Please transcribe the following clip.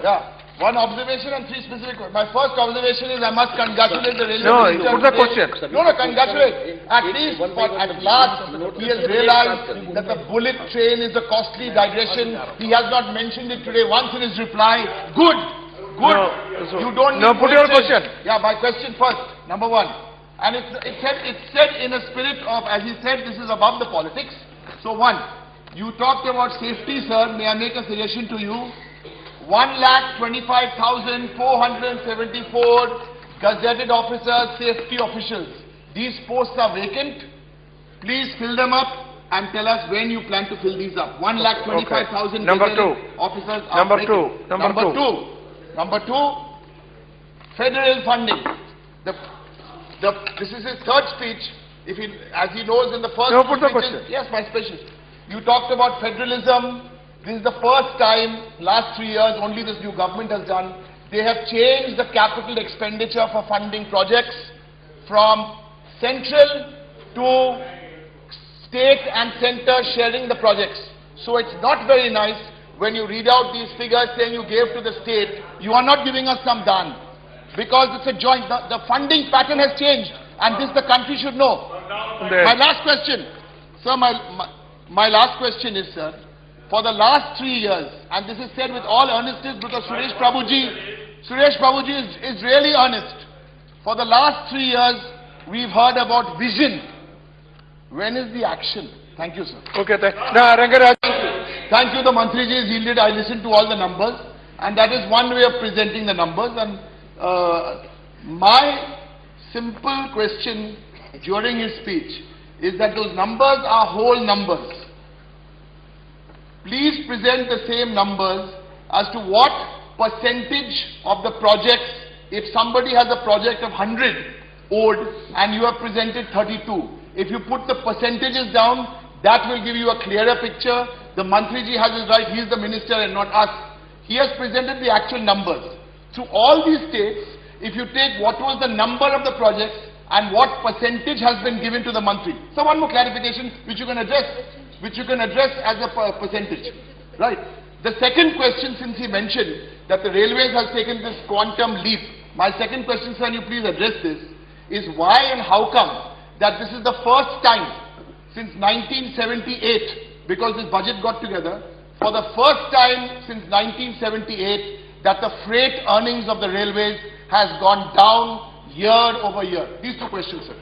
Yeah. One observation and three specific. My first observation is I must congratulate the railway minister. Put the question. No, congratulate. At least at last he has realized that the bullet train is a costly digression. He has not mentioned it today once in his reply. Good. Good. No, you don't no, put your question. Yeah, my question first. Number one. And it's said in a spirit of, as he said, this is above the politics. So one, you talked about safety, sir. May I make a suggestion to you? 1,25,474 gazetted officers, safety officials. These posts are vacant. Please fill them up and tell us when you plan to fill these up. 1,25,000 gazetted officers are vacant. Number two, federal funding. This is his third speech. As he knows in the first speeches, yes, my specialist. You talked about federalism. This is the first time, last 3 years, only this new government has done. They have changed the capital expenditure for funding projects from central to state and center sharing the projects. So it's not very nice when you read out these figures saying you gave to the state, you are not giving us some done. Because it's a joint, the funding pattern has changed, and this the country should know. My last question, sir, my last question is, sir, for the last 3 years, and this is said with all earnestness because Suresh Prabhuji is really earnest. For the last 3 years, we've heard about vision. When is the action? Thank you, sir. Okay, Rangaraj. Thank you. The Mantriji is yielded. I listened to all the numbers, and that is one way of presenting the numbers. And my simple question during his speech is that those numbers are whole numbers. Please present the same numbers as to what percentage of the projects, if somebody has a project of 100 old and you have presented 32, if you put the percentages down, that will give you a clearer picture. The Mantriji has his right, he is the minister and not us. He has presented the actual numbers. Through all these states, if you take what was the number of the projects and what percentage has been given to the Mantri. So one more clarification which you can address as a percentage. Right. The second question, since he mentioned that the railways has taken this quantum leap, my second question, sir, you please address this, is why and how come that this is the first time since 1978, because this budget got together, for the first time since 1978, that the freight earnings of the railways has gone down year over year. These two questions, sir.